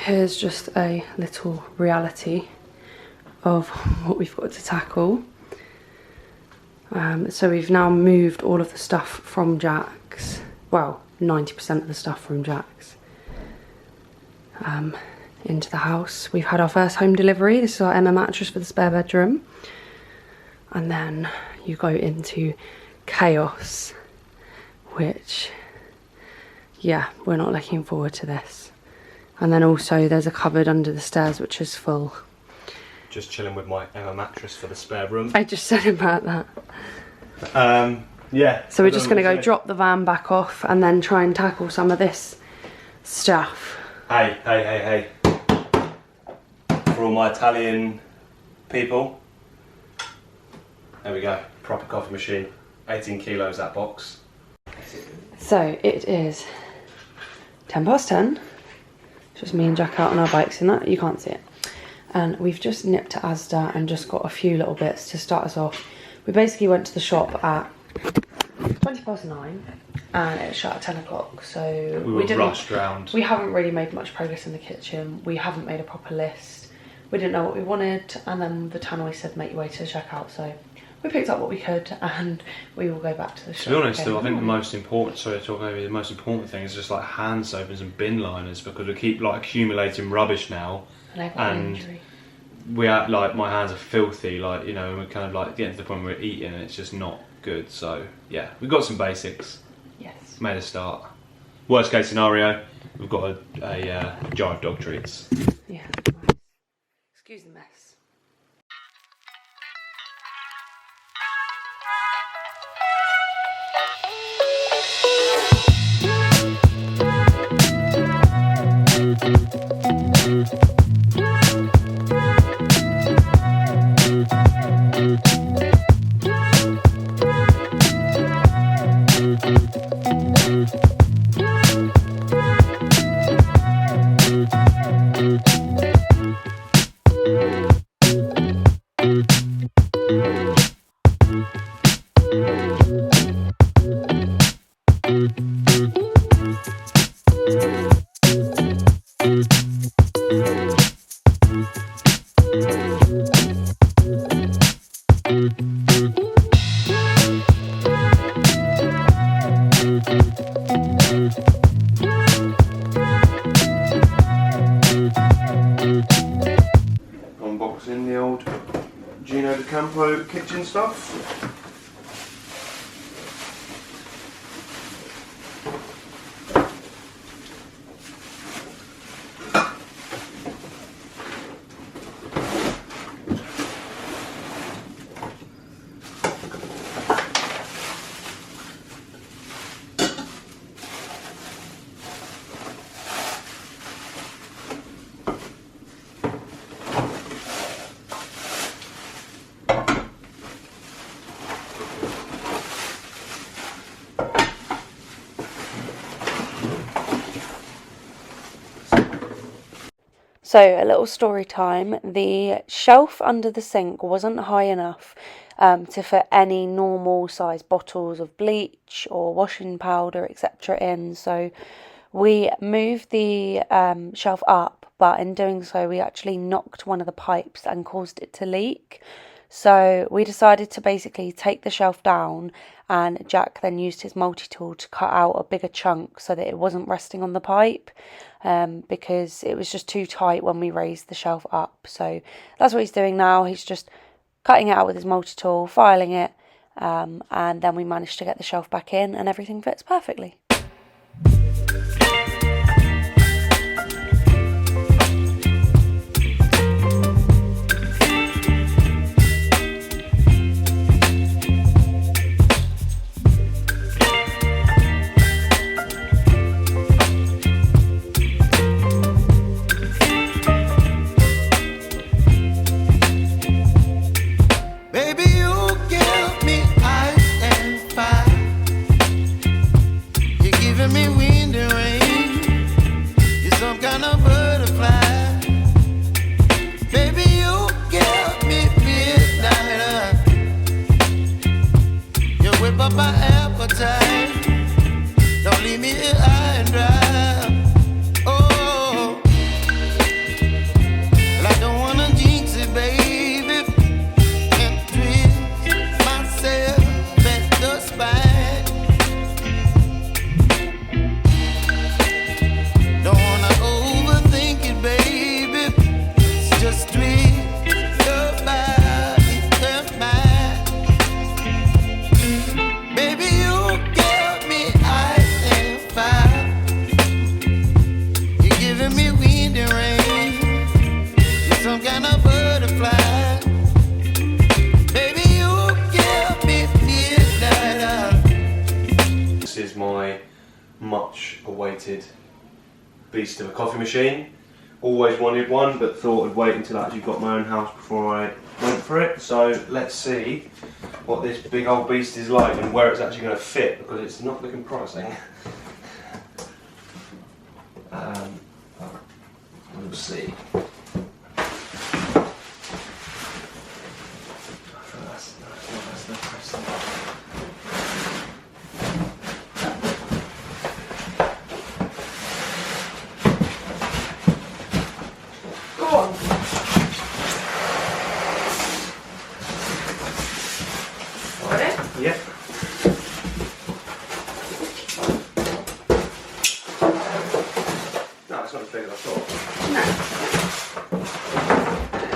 here's just a little reality of what we've got to tackle. So we've now moved all of the stuff from Jack's, well, 90% of the stuff from Jack's, into the house. We've had our first home delivery. This is our Emma mattress for the spare bedroom. And then you go into chaos, which, yeah, we're not looking forward to this. And then also there's a cupboard under the stairs which is full. Just chilling with my Emma mattress for the spare room. I just said about that. Yeah. So we're just going to go drop the van back off and then try and tackle some of this stuff. Hey. For all my Italian people. There we go. Proper coffee machine. 18 kilos that box. So it is 10:10. It's just me and Jack out on our bikes, and that you can't see it. And we've just nipped to Asda and just got a few little bits to start us off. We basically went to the shop at 9:20 and it shut at 10 o'clock. So we were rushed round. We haven't really made much progress in the kitchen. We haven't made a proper list. We didn't know what we wanted, and then the tannoy said make your way to the checkout. So we picked up what we could and we will go back to the shop. To be honest though, I think the most important thing is just like hand soapers and bin liners, because we keep like accumulating rubbish now. And we are like, my hands are filthy, like, you know, and we're kind of like getting to the point where we're eating and it's just not good. So yeah, we've got some basics. Yes. Made a start. Worst case scenario, we've got a jar of dog treats. Yeah, nice. Excuse the mess. Unboxing the old kitchen stuff. So, a little story time. The shelf under the sink wasn't high enough to fit any normal size bottles of bleach or washing powder, etc. in. So we moved the shelf up, but in doing so we actually knocked one of the pipes and caused it to leak. So we decided to basically take the shelf down, and Jack then used his multi-tool to cut out a bigger chunk so that it wasn't resting on the pipe, because it was just too tight when we raised the shelf up. So that's what he's doing now. He's just cutting it out with his multi-tool, filing it, and then we managed to get the shelf back in and everything fits perfectly. some kind of butterfly. Baby, you give me midnight. This is my much awaited beast of a coffee machine. Always wanted one, but thought I'd wait until I actually got my own house before I went for it. So let's see what this big old beast is like and where it's actually going to fit, because it's not looking promising. We'll see. Yep. No, it's not as big as I thought. No.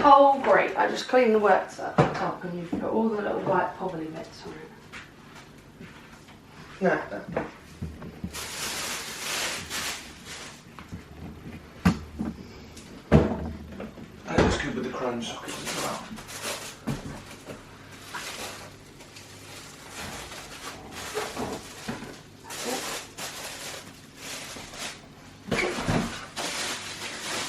Oh, great. I just cleaned the works up and you've put all the little white pobbly bits on it. No. That looks good with the chrome sockets as well.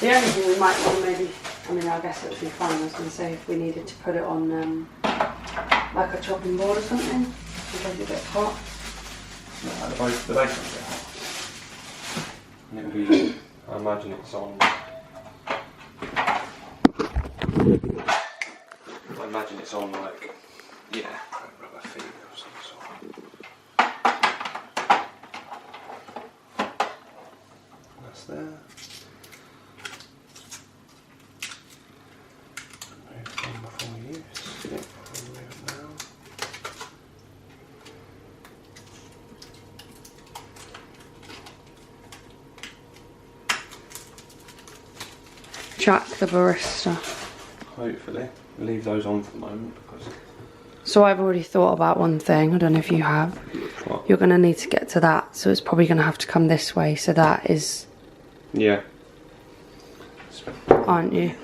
The only thing we might want maybe, I mean I guess it would be fine, I was going to say if we needed to put it on like a chopping board or something, in case it gets hot. No, the base will get hot. And it'll be, I imagine it's on, like, yeah, rubber feet or some sort. That's there. Before use. Yep, I'll move it now. Jack the barista. Hopefully. Leave those on for the moment because... So I've already thought about one thing, I don't know if you have. What? You're going to need to get to that, so it's probably going to have to come this way, so that is... Yeah. Aren't you?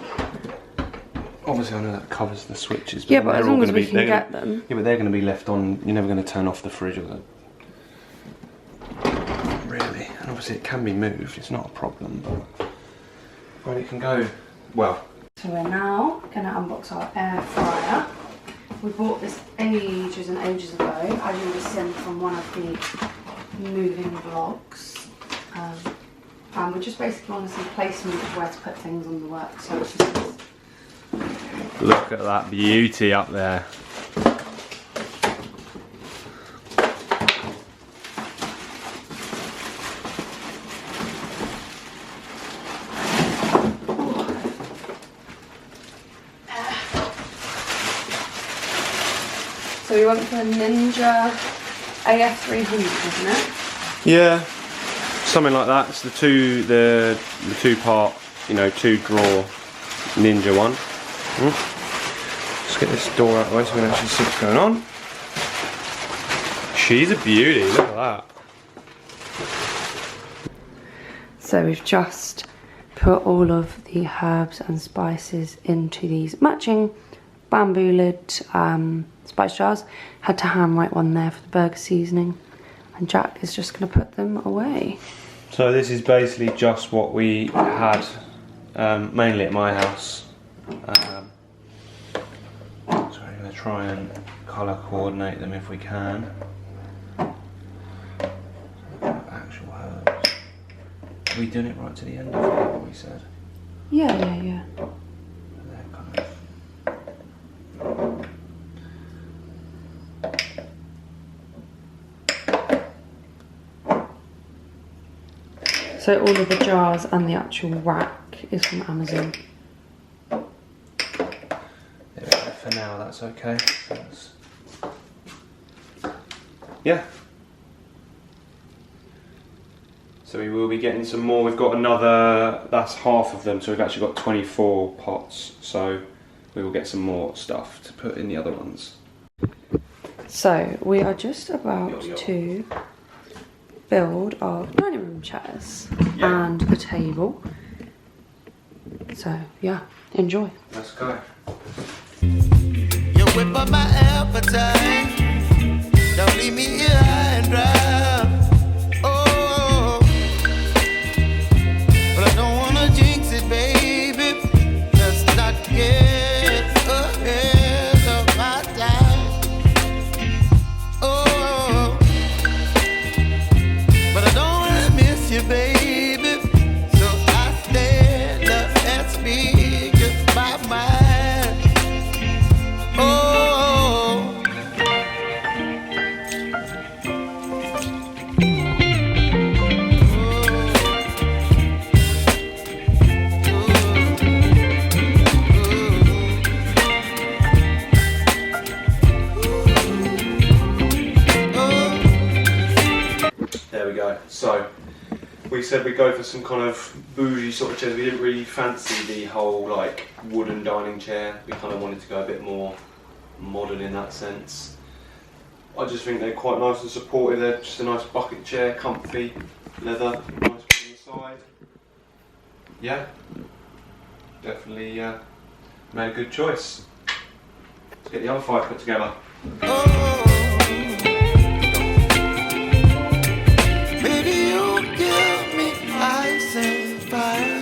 Obviously I know that covers the switches, but yeah, but as long as we be, can get them. Yeah, but they're going to be left on, you're never going to turn off the fridge or the... Really. And obviously it can be moved, it's not a problem, but... Well, it can go... Well... So we're now going to unbox our air fryer. We bought this ages and ages ago, as you would have seen from one of the moving vlogs. And we just basically want to see placement of where to put things on the work. So it's just... Look at that beauty up there. So we went for a Ninja AF300, wasn't it? Yeah, something like that. It's the two part, you know, 2-drawer Ninja one. Let's get this door out of the way so we can actually see what's going on. She's a beauty, look at that. So we've just put all of the herbs and spices into these matching bamboo lid spice jars. Had to hand write one there for the burger seasoning, and Jack is just going to put them away. So this is basically just what we had mainly at my house. So we're going to try and colour coordinate them if we can. Actual herbs. Are we doing it right to the end of what we said? Yeah. They're kind of... So all of the jars and the actual rack is from Amazon. There we go, for now that's okay. Yeah. So we will be getting some more. We've got another, that's half of them, so we've actually got 24 pots. So we will get some more stuff to put in the other ones. So we are just about to build our dining room chairs and the table. So yeah, enjoy. Let's go. You whip up my appetite. Don't leave me here high and dry. Oh, but I don't wanna jinx it, baby. Let's not get ahead of my time. Oh, but I don't wanna miss you, baby. So I stand up and speak my mind. Oh. There we go. So we said we'd go for some kind of bougie sort of chairs. We didn't really fancy the whole like wooden dining chair. We kind of wanted to go a bit more modern in that sense. I just think they're quite nice and supportive. They're just a nice bucket chair, comfy, leather, nice on the side. Yeah, definitely made a good choice. Let's get the other 5 put together. Baby, you give me ice and fire.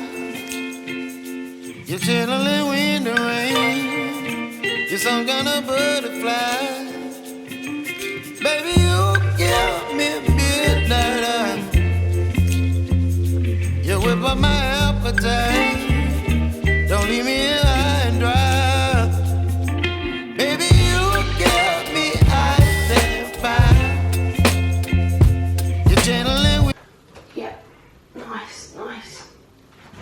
You're chilling in the rain. You're some kind of butterfly. Baby, you give me midnight eye. You whip up my appetite. Don't leave me here high and dry. Baby, you give me ice and fire. You're channeling with. Yeah, nice, nice.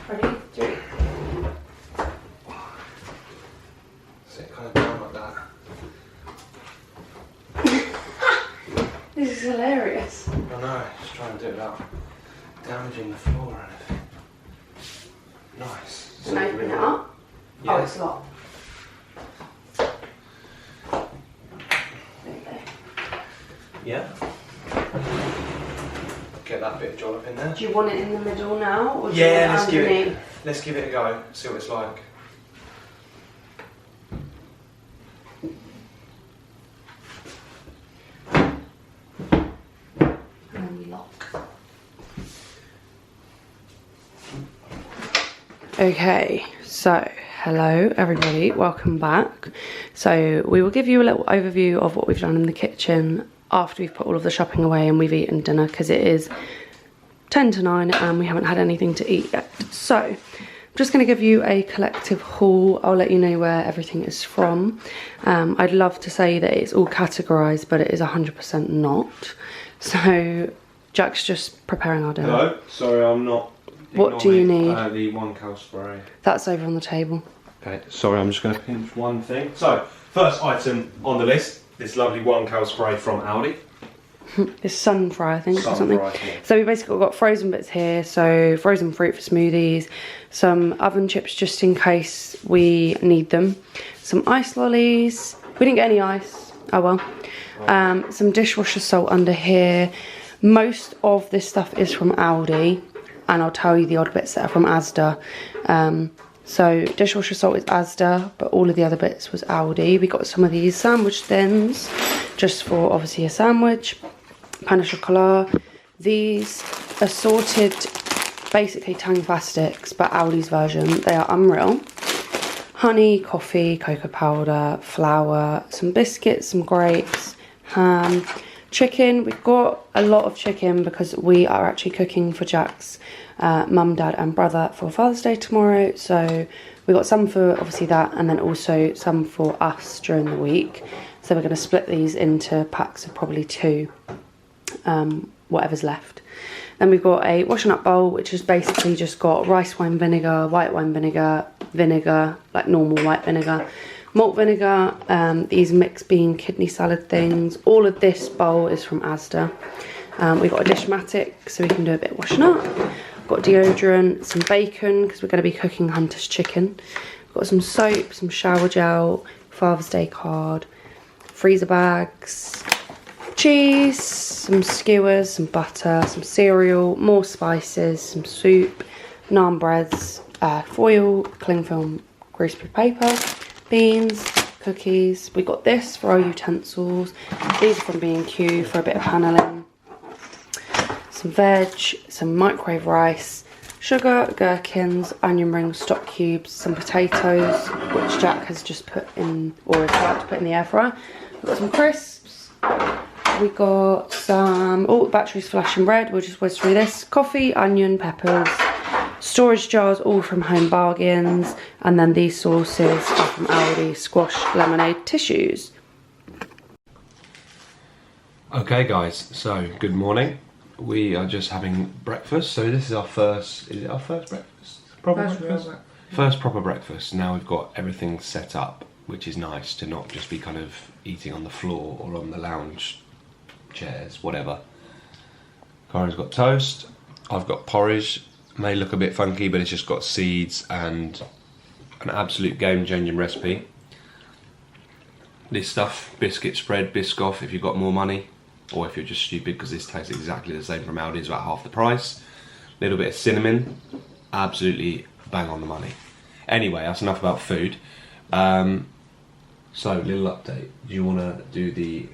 Ready? 3. Sit kind of down like that. This is hilarious. I know, just trying to do it without damaging the floor or anything. Nice. Can I open it up? Yeah. Oh, it's locked. There you go. Yeah. Get that bit of jollop in there. Do you want it in the middle now, or do Yeah, you want it let's give it a go. See what it's like. And then we lock. Okay, so hello everybody, welcome back. So we will give you a little overview of what we've done in the kitchen after we've put all of the shopping away and we've eaten dinner, because it is 10 to 9 and we haven't had anything to eat yet. So I'm just going to give you a collective haul. I'll let you know where everything is from. I'd love to say that it's all categorised, but it is 100% not. So Jack's just preparing our dinner. Hello, sorry I'm not. What do you need? The 1 cal spray. That's over on the table. Okay, sorry, I'm just going to pinch one thing. So, first item on the list, this lovely 1 cal spray from Aldi. It's sun fry, I think, or Sun something. fry, yeah. So we basically got frozen bits here, so frozen fruit for smoothies, some oven chips just in case we need them, some ice lollies. We didn't get any ice. Oh well. Some dishwasher salt under here. Most of this stuff is from Aldi, and I'll tell you the odd bits that are from Asda. So dishwasher salt is Asda, but all of the other bits was Aldi. We got some of these sandwich thins, just for obviously a sandwich. Pain au chocolat. These assorted, basically Tang plastics, but Aldi's version. They are unreal. Honey, coffee, cocoa powder, flour, some biscuits, some grapes, ham, chicken. We've got a lot of chicken because we are actually cooking for Jack's mum, dad and brother for Father's Day tomorrow. So we got some for obviously that, and then also some for us during the week. So we're going to split these into packs of probably 2, whatever's left. Then we've got a washing up bowl, which has basically just got rice wine vinegar, white wine vinegar, vinegar, like normal white vinegar, malt vinegar, these mixed bean kidney salad things. All of this bowl is from Asda. We've got a Dishmatic, so we can do a bit of washing up. Got deodorant, some bacon, because we're going to be cooking Hunter's chicken. Got some soap, some shower gel, Father's Day card, freezer bags, cheese, some skewers, some butter, some cereal, more spices, some soup, naan breads, foil, cling film, greaseproof paper, beans, cookies. We got this for our utensils. These are from B&Q for a bit of panelling. Some veg, some microwave rice, sugar, gherkins, onion rings, stock cubes, some potatoes, which Jack has just put in, or is about to put in the air fryer. We've got some crisps. We got some, batteries flashing red. We'll just whiz through this. Coffee, onion, peppers, storage jars, all from Home Bargains. And then these sauces are from Aldi, squash, lemonade, tissues. Okay guys, so good morning. We are just having breakfast. So this is our first, is it our first breakfast? First proper breakfast. Now we've got everything set up, which is nice to not just be kind of eating on the floor or on the lounge chairs, whatever. Corinne's got toast. I've got porridge. May look a bit funky, but it's just got seeds and an absolute game-changing recipe. This stuff, biscuit spread, Biscoff, if you've got more money, or if you're just stupid, because this tastes exactly the same from Aldi, it's about half the price. A little bit of cinnamon, absolutely bang on the money. Anyway, that's enough about food. So, little update. Do you want to do be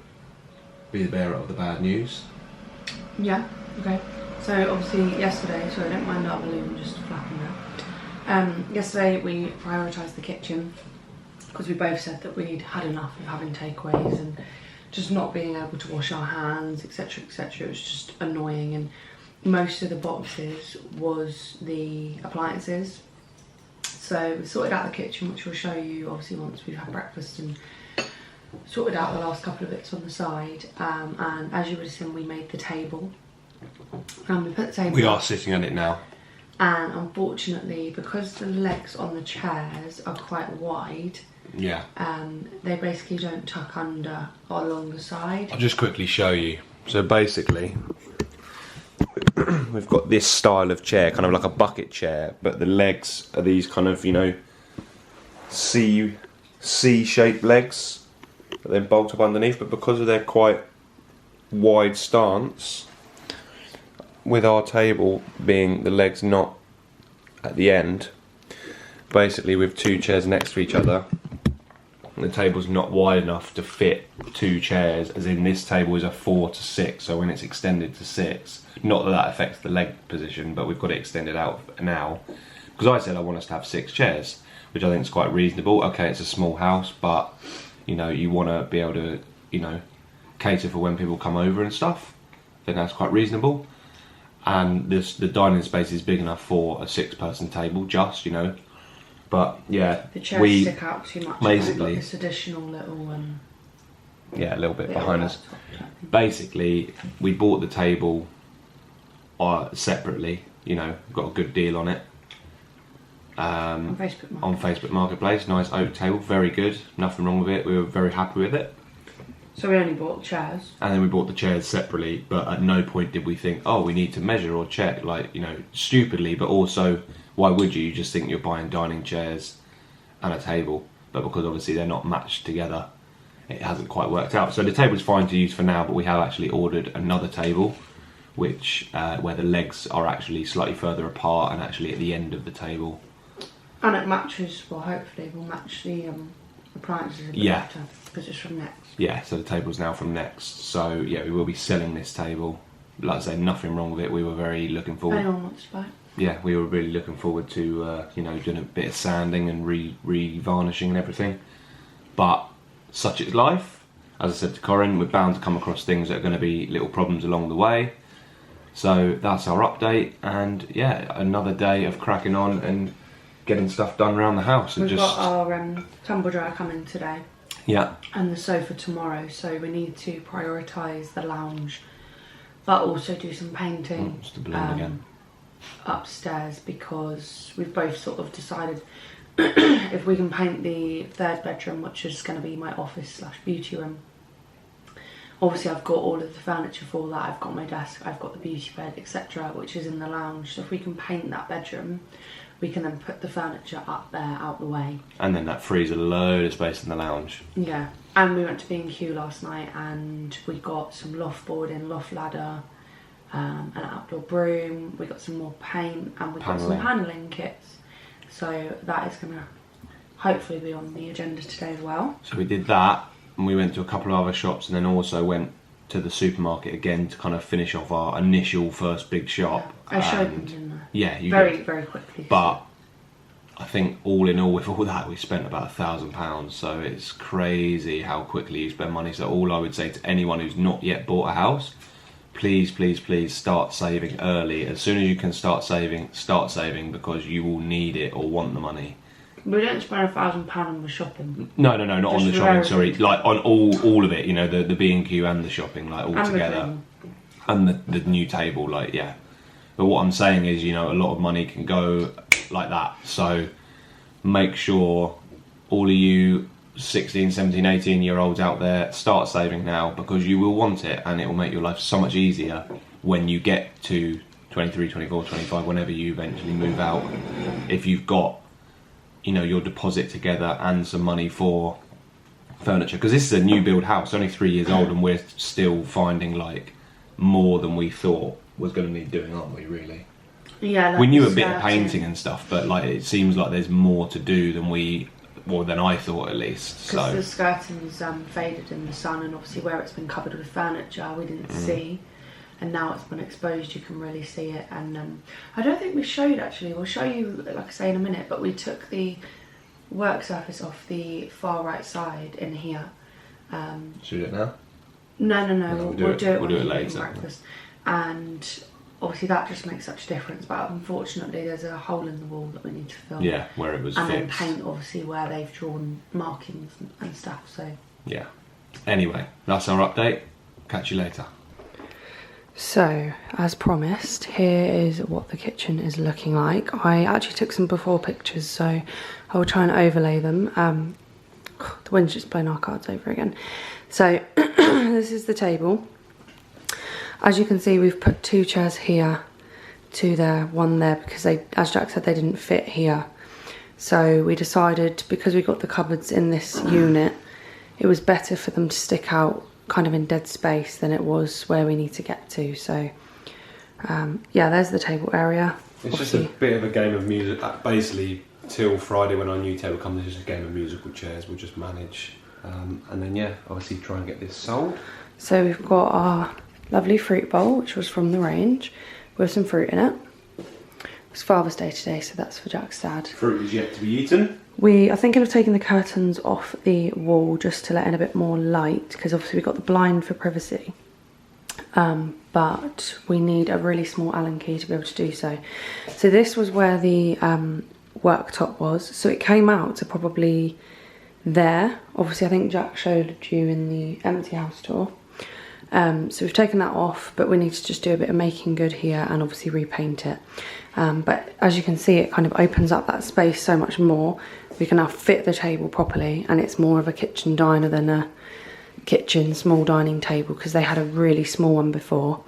the bearer of the bad news? Yeah, okay. So obviously yesterday, sorry, I don't mind that balloon just flapping there. Yesterday we prioritised the kitchen because we both said that we'd had enough of having takeaways and just not being able to wash our hands, etc, etc. It was just annoying, and most of the boxes was the appliances. So we sorted out the kitchen, which we'll show you obviously once we've had breakfast, and sorted out the last couple of bits on the side. And as you would have seen, we made the table. And we put the table. We are sitting at it now. And unfortunately, because the legs on the chairs are quite wide, yeah, they basically don't tuck under or along the side. I'll just quickly show you. So basically, we've got this style of chair, kind of like a bucket chair, but the legs are these kind of, you know, C-shaped legs that then bolt up underneath. But because of their quite wide stance, with our table being the legs not at the end, basically with two chairs next to each other, the table's not wide enough to fit two chairs, as in this table is a 4 to 6, so when it's extended to 6, not that that affects the leg position, but we've got it extended out now, because I said I want us to have 6 chairs, which I think is quite reasonable. Okay, it's a small house, but you know, you want to be able to, you know, cater for when people come over and stuff. I think that's quite reasonable. And the dining space is big enough for a 6-person table, just, you know. But yeah, the chairs stick out too much. Basically, this additional little yeah, a little bit behind us. Basically, we bought the table separately. You know, got a good deal on it. On Facebook Marketplace, nice oak table, very good. Nothing wrong with it. We were very happy with it. So we only bought chairs. And then we bought the chairs separately, but at no point did we think, oh, we need to measure or check, like, you know, stupidly, but also, why would you? You just think you're buying dining chairs and a table, but because obviously they're not matched together, it hasn't quite worked out. So the table's fine to use for now, but we have actually ordered another table, which, where the legs are actually slightly further apart and actually at the end of the table. And it matches, well, hopefully will match the appliances a bit better, because it's from Next. Yeah, so the table's now from Next. So yeah, we will be selling this table. Like I say, nothing wrong with it. We were very looking forward. Anyone wants to buy it? Yeah, we were really looking forward to you know, doing a bit of sanding and re-varnishing and everything. But such is life. As I said to Corinne, we're bound to come across things that are going to be little problems along the way. So that's our update, and yeah, another day of cracking on and getting stuff done around the house. And We've got our tumble dryer coming today. Yeah. And the sofa tomorrow, so we need to prioritise the lounge, but also do some painting again. Upstairs, because we've both sort of decided if we can paint the 3rd bedroom, which is going to be my office / beauty room. Obviously I've got all of the furniture for that, I've got my desk, I've got the beauty bed, etc, which is in the lounge. So if we can paint that bedroom, we can then put the furniture up there, out the way. And then that frees a load of space in the lounge. Yeah, and we went to B&Q last night and we got some loft boarding, loft ladder, an outdoor broom, we got some more paint, and we got some paneling kits. So that is going to hopefully be on the agenda today as well. So we did that, and we went to a couple of other shops, and then also went to the supermarket again to kind of finish off our initial first big shop. I showed them, didn't I? Yeah, you very, did. very quickly. But I think all in all, with all that, we spent about £1,000. So it's crazy how quickly you spend money. So all I would say to anyone who's not yet bought a house, please, please, please start saving early. As soon as you can start saving, because you will need it or want the money. We don't spend £1,000 on the shopping. No, not on the shopping. Sorry, like on all of it. You know, the B&Q and the shopping, like all together, and the new table. Like, yeah. But what I'm saying is, you know, a lot of money can go like that. So make sure all of you 16, 17, 18-year-olds out there start saving now, because you will want it, and it will make your life so much easier when you get to 23, 24, 25, whenever you eventually move out. If you've got, you know, your deposit together and some money for furniture, because this is a new build house, only 3 years old, and we're still finding like more than we thought was going to need doing, aren't we? Really? Yeah. Like we knew a bit of painting and stuff, but like it seems like there's more to do than I thought, at least. Because So the skirting's faded in the sun, and obviously where it's been covered with furniture, we didn't see. And now it's been exposed, you can really see it. And I don't think we showed, actually. We'll show you, like I say, in a minute. But we took the work surface off the far right side in here. should we do it now? No. We'll do it We'll when do it we later. eat breakfast. And obviously that just makes such a difference. But unfortunately, there's a hole in the wall that we need to fill. Yeah, where it was and fixed. then paint, obviously, where they've drawn markings and stuff. So Yeah. Anyway, that's our update. Catch you later. So, as promised, here is what the kitchen is looking like. I actually took some before pictures, so I will try and overlay them. The wind's just blown our cards over again. So, this is the table. As you can see, we've put 2 chairs here, 2 there, 1 there, because they, as Jack said, they didn't fit here. So we decided, because we got the cupboards in this unit, it was better for them to stick out kind of in dead space than it was where we need to get to. So yeah, there's the table area. It's just a bit of a game of music. Basically, till Friday when our new table comes, it's just a game of musical chairs. We'll just manage, and then yeah, obviously try and get this sold. So we've got our lovely fruit bowl, which was from the range, with some fruit in it. It's Father's Day today, so that's for Jack's dad. Fruit is yet to be eaten. We are thinking of taking the curtains off the wall just to let in a bit more light, because obviously we've got the blind for privacy. But we need a really small Allen key to be able to do so. So this was where the worktop was. So it came out to probably there. Obviously I think Jack showed you in the empty house tour. So we've taken that off, but we need to just do a bit of making good here and obviously repaint it. But as you can see, it kind of opens up that space so much more. We can now fit the table properly, and it's more of a kitchen diner than a kitchen small dining table, because they had a really small one before.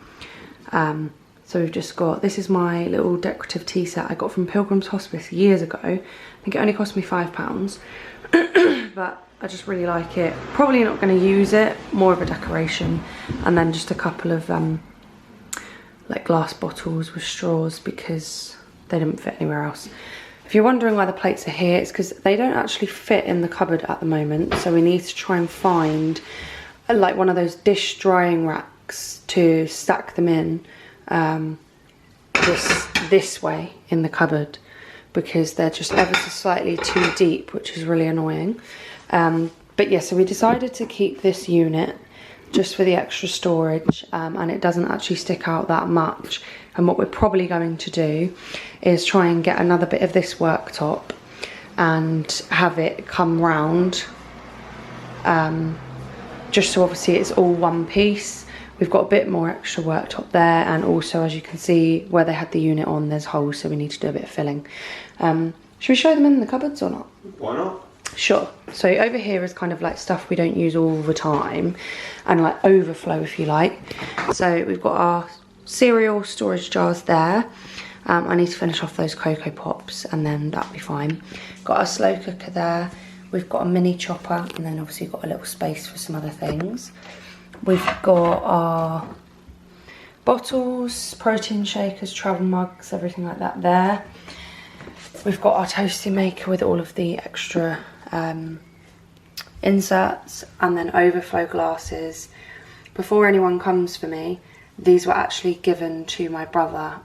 So we've just got, this is my little decorative tea set I got from Pilgrim's Hospice years ago. I think it only cost me £5, but I just really like it. Probably not going to use it, more of a decoration. And then just a couple of like glass bottles with straws, because they didn't fit anywhere else. If you're wondering why the plates are here, it's because they don't actually fit in the cupboard at the moment. So we need to try and find like one of those dish drying racks to stack them in this way in the cupboard, because they're just ever so slightly too deep, which is really annoying. But yeah, so we decided to keep this unit just for the extra storage, and it doesn't actually stick out that much. And what we're probably going to do is try and get another bit of this worktop and have it come round, just so obviously it's all one piece. We've got a bit more extra worktop there, and also, as you can see, where they had the unit on, there's holes, so we need to do a bit of filling. Should we show them in the cupboards or not? Why not? Sure. So over here is kind of like stuff we don't use all the time, and like overflow, if you like. So we've got our cereal storage jars there. I need to finish off those Cocoa Pops, and then that'll be fine. Got our slow cooker there. We've got a mini chopper, and then obviously got a little space for some other things. We've got our bottles, protein shakers, travel mugs, everything like that there. We've got our toasty maker with all of the extra inserts, and then overflow glasses. Before anyone comes for me, these were actually given to my brother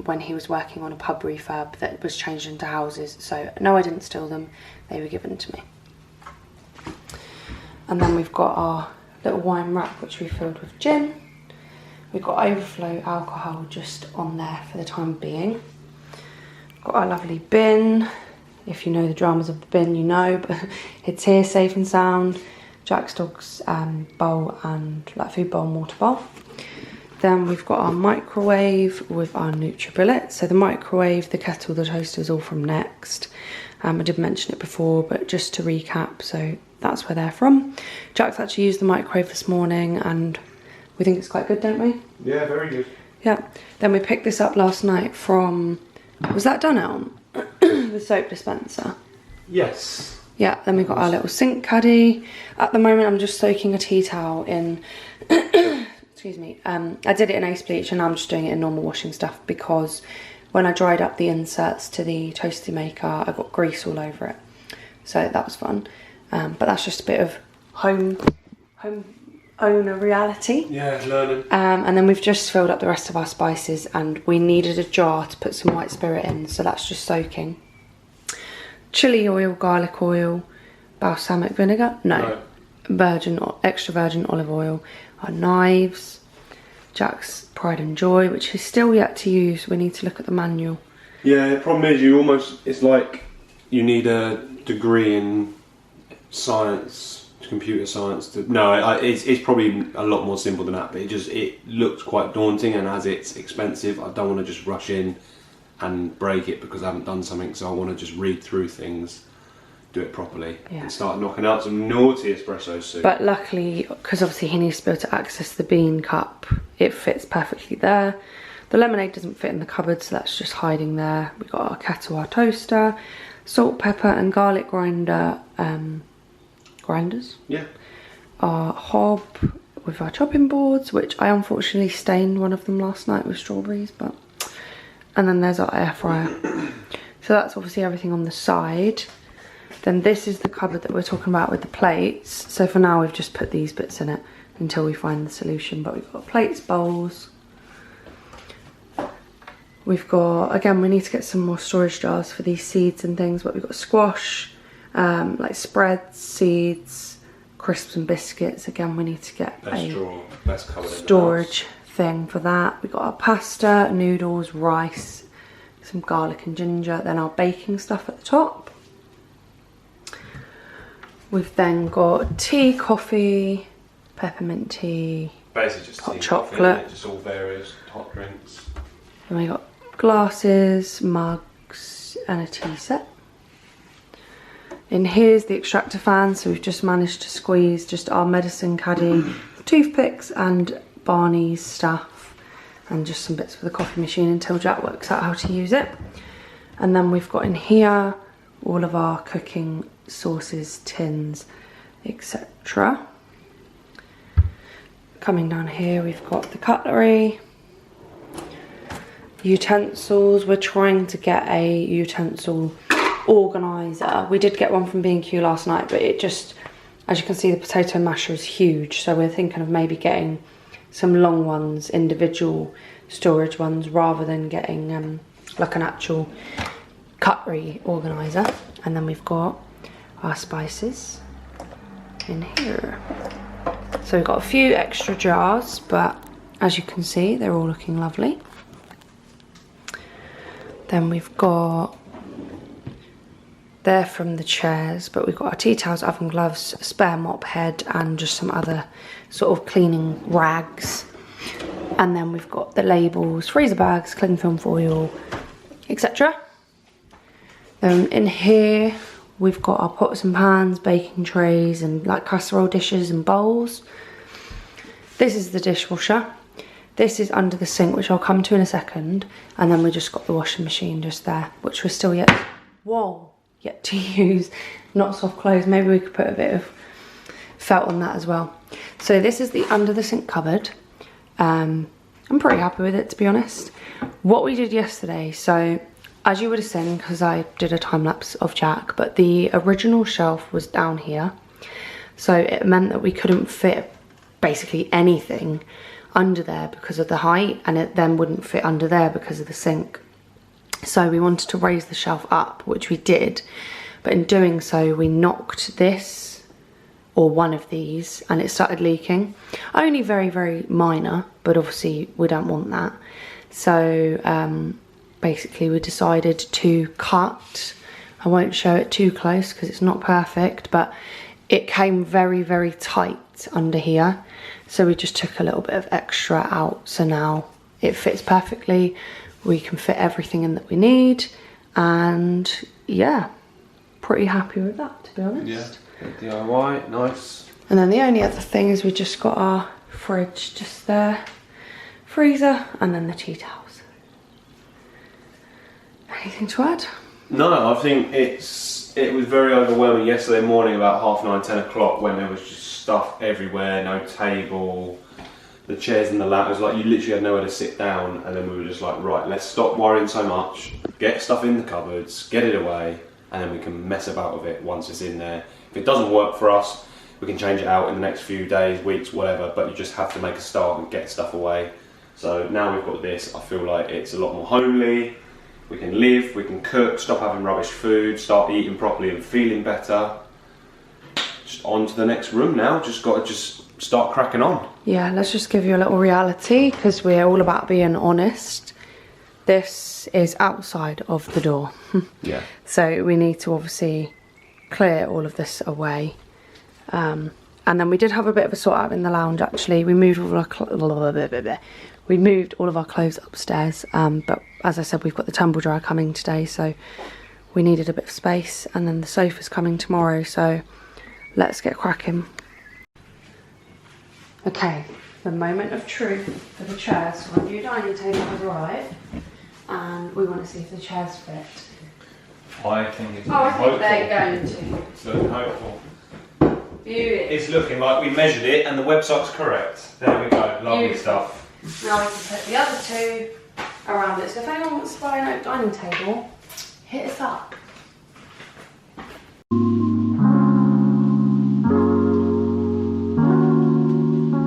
when he was working on a pub refurb that was changed into houses. So no, I didn't steal them, they were given to me. And then we've got our little wine rack which we filled with gin. We've got overflow alcohol just on there for the time being. Got our lovely bin. If you know the dramas of the bin, you know, but it's here safe and sound. Jack's dog's bowl and like food bowl and water bowl. Then we've got our microwave with our NutriBullet. So the microwave, the kettle, the toaster is all from Next. I did mention it before, but just to recap, so that's where they're from. Jack's actually used the microwave this morning and we think it's quite good, don't we? Yeah, very good. Yeah. Then we picked this up last night from, was that Dunelm? The soap dispenser. Yes. Yeah, then we've got our little sink caddy. At the moment I'm just soaking a tea towel in, excuse me, I did it in Ace Bleach and I'm just doing it in normal washing stuff because when I dried up the inserts to the toasty maker, I got grease all over it. So that was fun. But that's just a bit of home owner reality. Yeah, learning. And then we've just filled up the rest of our spices and we needed a jar to put some white spirit in, so that's just soaking. Chili oil, garlic oil, balsamic vinegar, no. Extra virgin olive oil, our knives, Jack's Pride and Joy, which is still yet to use. We need to look at the manual. Yeah, the problem is it's like you need a degree in science, computer science. It's probably a lot more simple than that, but it looks quite daunting, and as it's expensive, I don't want to just rush in and break it because I haven't done something, so I want to just read through things, do it properly, and start knocking out some naughty espressos soon. But luckily, because obviously he needs to be able to access the bean cup, it fits perfectly there. The lemonade doesn't fit in the cupboard, so that's just hiding there. We've got our kettle, our toaster, salt, pepper and garlic grinders. Yeah. Our hob with our chopping boards, which I unfortunately stained one of them last night with strawberries, but... And then there's our air fryer. So that's obviously everything on the side. Then this is the cupboard that we're talking about with the plates. So for now we've just put these bits in it until we find the solution. But we've got plates, bowls. We've got, again, we need to get some more storage jars for these seeds and things, but we've got squash, like spreads, seeds, crisps and biscuits. Again, we need to get best storage thing for that. We've got our pasta, noodles, rice, some garlic and ginger, then our baking stuff at the top. We've then got tea, coffee, peppermint tea, basically just hot tea, chocolate, coffee, just all various hot drinks. Then we got glasses, mugs and a tea set. In here's the extractor fan, so we've just managed to squeeze just our medicine caddy, toothpicks and Barney's stuff, and just some bits for the coffee machine until Jack works out how to use it. And then we've got in here all of our cooking sauces, tins, etc. Coming down here we've got the cutlery, utensils. We're trying to get a utensil organiser. We did get one from B&Q last night, but it just, as you can see, the potato masher is huge, so we're thinking of maybe getting some long ones, individual storage ones, rather than getting like an actual cutlery organiser. And then we've got our spices in here. So we've got a few extra jars, but as you can see, they're all looking lovely. Then we've got, they're from the chairs, but we've got our tea towels, oven gloves, a spare mop head and just some other sort of cleaning rags. And then we've got the labels, freezer bags, cling film foil, etc. In here we've got our pots and pans, baking trays and like casserole dishes and bowls. This is the dishwasher. This is under the sink, which I'll come to in a second. And then we just got the washing machine just there, which we're still yet to use. Not soft clothes. Maybe we could put a bit of felt on that as well. So this is the under the sink cupboard. I'm pretty happy with it, to be honest. What we did yesterday, so as you would have seen, because I did a time lapse of Jack, but the original shelf was down here. So it meant that we couldn't fit basically anything under there because of the height, and it then wouldn't fit under there because of the sink. So we wanted to raise the shelf up, which we did, but in doing so we knocked this, or one of these, and it started leaking. Only very, very minor, but obviously we don't want that. So basically we decided to cut. I won't show it too close because it's not perfect, but it came very, very tight under here. So we just took a little bit of extra out. So now it fits perfectly. We can fit everything in that we need. And yeah, pretty happy with that, to be honest. Yeah, DIY, nice. And then the only other thing is we just got our fridge just there, freezer, and then the tea towels. Anything to add? No, I think it was very overwhelming yesterday morning about 9:30, 10 o'clock when there was just stuff everywhere, no table, the chairs and the lap. It was like you literally had nowhere to sit down, and then we were just like, right, let's stop worrying so much, get stuff in the cupboards, get it away, and then we can mess about with it once it's in there. If it doesn't work for us, we can change it out in the next few days, weeks, whatever, but you just have to make a start and get stuff away. So now we've got this, I feel like it's a lot more homely. We can live, we can cook, stop having rubbish food, start eating properly and feeling better. Just on to the next room now, just got to start cracking on. Yeah, let's just give you a little reality, because we're all about being honest. This is outside of the door. Yeah. So we need to obviously clear all of this away. And then we did have a bit of a sort out in the lounge actually. We moved all of our clothes upstairs, but as I said, we've got the tumble dryer coming today, so we needed a bit of space, and then the sofa's coming tomorrow, so let's get cracking. Okay, the moment of truth for the chairs. So our new dining table has arrived, and we want to see if the chairs fit. I think it's I think they're going to. It's looking hopeful. Beauty. It's looking like we measured it and the website's correct. There we go, lovely Beautiful. stuff. Now we can put the other two around it. So if anyone wants to buy an oak dining table, hit us up.